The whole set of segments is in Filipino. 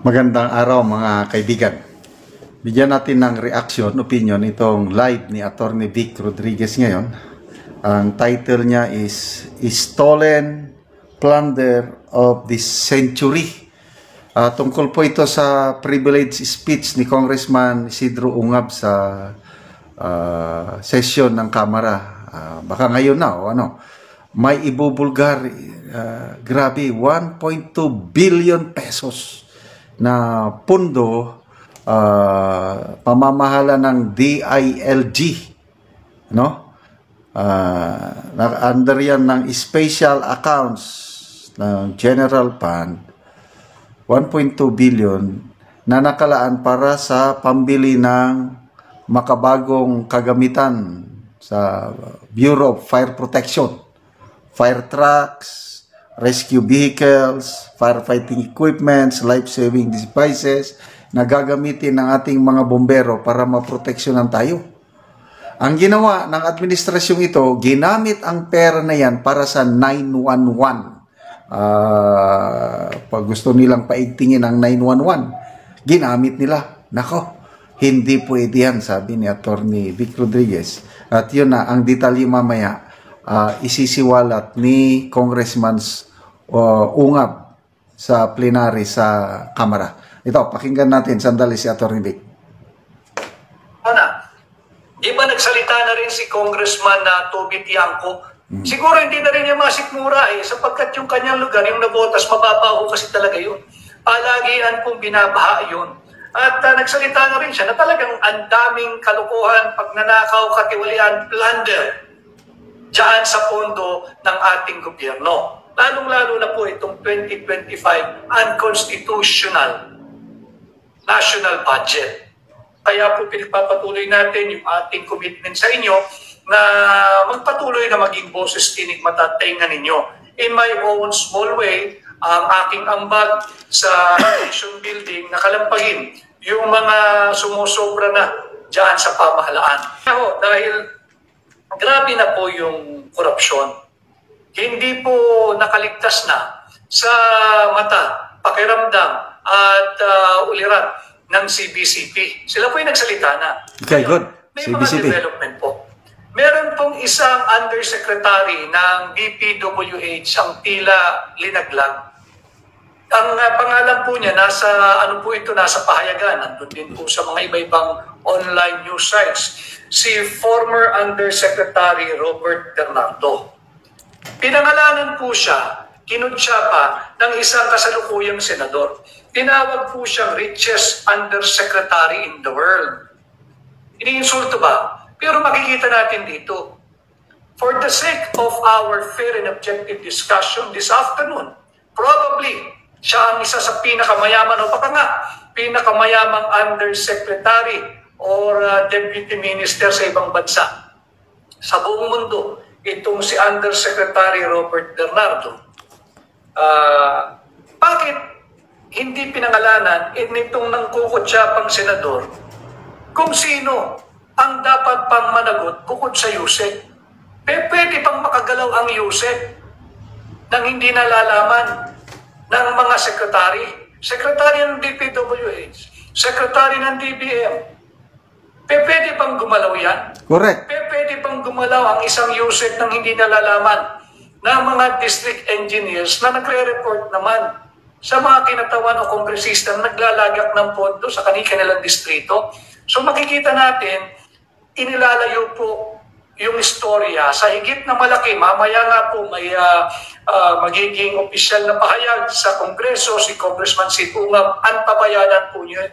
Magandang araw mga kaibigan. Bigyan natin ng reaction, opinion itong live ni Attorney Vic Rodriguez ngayon. Ang title niya is Stolen Plunder of the Century. Tungkol po ito sa privilege speech ni Congressman Isidro Ungab sa session ng Kamara. Baka ngayon na o ano. May ibubulgar, grabe, 1.2 billion pesos na pundo pamamahala ng DILG, no? Under yan ng special accounts ng General Fund, 1.2 billion na nakalaan para sa pambili ng makabagong kagamitan sa Bureau of Fire Protection, fire trucks, rescue vehicles, firefighting equipments, life-saving devices na gagamitin ng ating mga bombero para maproteksyonan tayo. Ang ginawa ng administrasyong ito, ginamit ang pera na yan para sa 911. Pag gusto nilang paigtingin ang 911, ginamit nila. Nako, hindi pwede yan, sabi ni Attorney Vic Rodriguez. At yun na, ang detalye mamaya, isisiwalat ni Congressman Ungab sa plenary sa Kamara. Ito, pakinggan natin sandali si Atty. Vic. Di ba nagsalita na rin si Congressman na Toby Tiangco? Siguro hindi na rin niya masikmura sapagkat yung kanyang lugar, yung nabotas, mababaho kasi talaga yun. Palagian pong binabaha yun. At nagsalita na rin siya na talagang ang daming kalukuhan, pagnanakaw, katiwalian, plunder dyan sa pondo ng ating gobyerno. Lalong-lalo na po itong 2025 unconstitutional national budget. Kaya po pinagpapatuloy natin yung ating commitment sa inyo na magpatuloy na maging boses tinig mata at tainga ninyo. In my own small way, ang aking ambag sa nation building na kalampagin yung mga sumusobra na dyan sa pamahalaan. Dahil grabe na po yung korupsyon. Hindi po nakaligtas na sa mata, pakiramdam at ulirat ng CBCP. Sila po yung nagsalita na. Okay, good. May CBCP. mga development po. Meron pong isang undersecretary ng DPWH ang tila linaglag. Ang pangalan po niya, nasa pahayagan. Nandun din po sa mga iba-ibang online news sites. Si former Undersecretary Robert Bernardo. Pinangalanan po siya, kinudya pa ng isang kasalukuyang senador. Tinawag po siyang richest undersecretary in the world. Iniinsulto ba? Pero makikita natin dito. For the sake of our fair and objective discussion this afternoon, probably siya ang isa sa pinakamayaman o baka nga pinakamayamang undersecretary or deputy minister sa ibang bansa. Sa buong mundo, itong si Undersecretary Robert Bernardo. Bakit hindi pinangalanan nitong nangkukutsapang senador kung sino ang dapat pang managot bukod sa Yusek? Pwede pang makagalaw ang Yusek nang hindi nalalaman ng mga sekretary. Sekretary ng DPWH, sekretary ng DBM. Pwede pang gumalaw yan? Correct. Pwede pang gumalaw ang isang Yusek nang hindi nalalaman ng mga district engineers na nagre-report naman sa mga kinatawan o kongresista na naglalagak ng pondo sa kanilang distrito. So makikita natin, inilalayo po yung istorya sa higit na malaki. Mamaya nga po may magiging opisyal na pahayag sa Kongreso, si Congressman Ungab, antabayanan po niyo.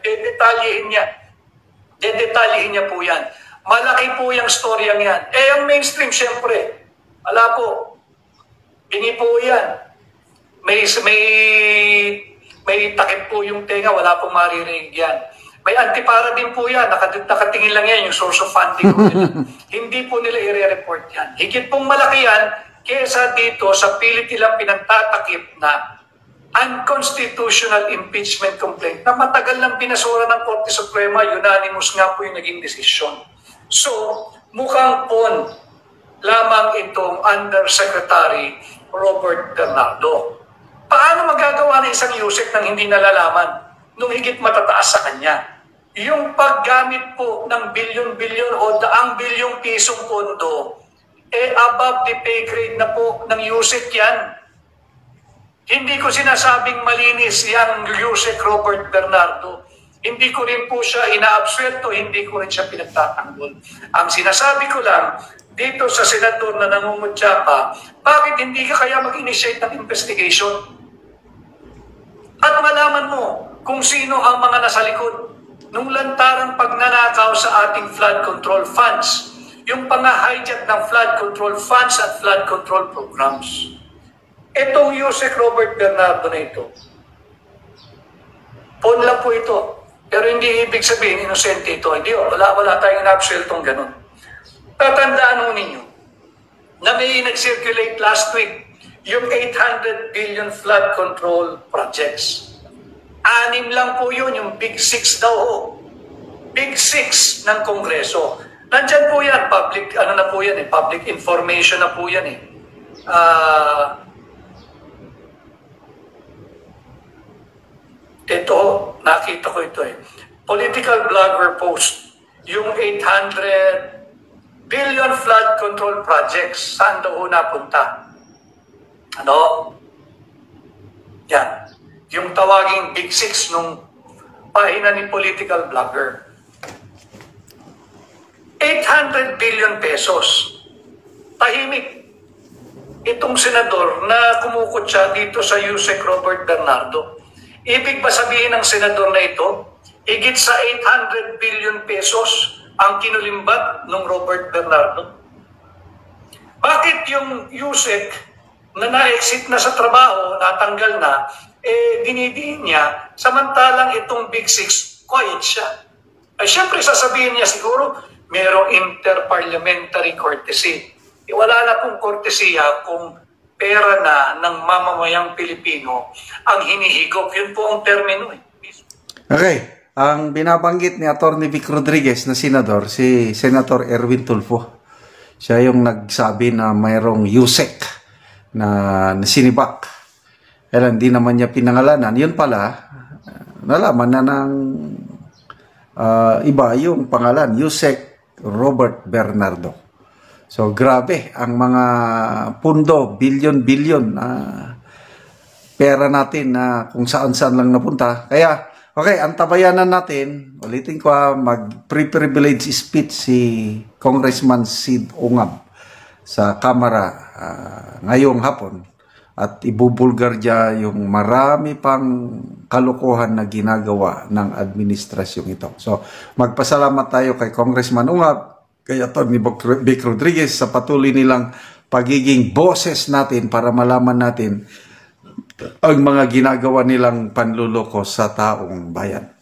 Dedetalyihin niya po yan. Malaki po yung storyang yan. Ang mainstream, syempre, wala po. Bingi po yan. May takip po yung tenga, wala pong maririnig yan. May antipara din po yan. Nakatingin lang yan yung source of funding po nila. Hindi po nila i-report yan. Higit pong malaki yan kesa dito sa pilit nilang pinagtatakip na unconstitutional impeachment complaint na matagal lang pinasura ng Korte Suprema, unanimous nga po yung naging desisyon. So, mukhang pon lamang itong Undersecretary Robert Bernardo. Paano magagawa ng isang Yusek nang hindi nalalaman nung higit matataas sa kanya. Yung paggamit po ng bilyon-bilyon o daang bilyong pisong pondo, above the pay grade na po ng USEC yan. Hindi ko sinasabing malinis yang USEC Robert Bernardo. Hindi ko rin po siya inaabsuelto, hindi ko rin siya pinagtatanggol. Ang sinasabi ko lang, dito sa senador na nangungutya pa, bakit hindi ka kaya mag-initiate ng investigation? At malaman mo kung sino ang mga nasa likod nung lantarang pagnanakaw sa ating flood control funds, yung pang-hijack ng flood control funds at flood control programs. Itong Yusek Robert Bernardo na ito, phone lang po ito, pero hindi ibig sabihin inosente ito. Hindi, wala tayong in-absueltong ganun. Tatandaan mo ninyo na may nag-circulate last week yung 800 billion flood control projects. 6 lang po yun, yung Big 6 daw ho. Big 6 ng Kongreso. Nandyan po yan, public, ano na po yan eh, public information na po yan eh. Ito, nakita ko ito eh. Political blogger post, yung 800 billion flood control projects, saan daw ho napunta? Ano? Yan. Yung tawaging Big 6 nung pahina ni political blogger. 800 billion pesos. Tahimik. Itong senador na kumukutsa dito sa Yusek Robert Bernardo. Ibig ba sabihin ng senador na ito, higit sa 800 billion pesos ang kinulimbat ng Robert Bernardo? Bakit yung Yusek na na-exit na sa trabaho, natanggal na, dinidiin niya, samantalang itong Big 6, quiet siya? Ay syempre sasabihin niya siguro, merong interparliamentary courtesy. Wala na pong kortesiya kung pera na ng mamamayang Pilipino ang hinihigop. Yun po ang termino. Okay. Ang binabanggit ni Atty. Vic Rodriguez na senador, si Senator Erwin Tulfo. Siya yung nagsabi na mayroong USEC na sinibak. Kaya hindi naman niya pinangalanan. Yun pala, nalaman na ng iba yung pangalan, USEC Robert Bernardo. So grabe ang mga pundo, bilyon-bilyon na pera natin na kung saan-saan lang napunta. Kaya, okay, ang tabayanan natin, ulitin ko mag-privilege speech si Congressman Sid Ungab sa Kamara ngayong hapon at ibubulgar niya yung marami pang kalokohan na ginagawa ng administrasyong ito. So, magpasalamat tayo kay Congressman Ungab, kay Atty. Vic Rodriguez sa patuloy nilang pagiging boses natin para malaman natin ang mga ginagawa nilang panluloko sa taong bayan.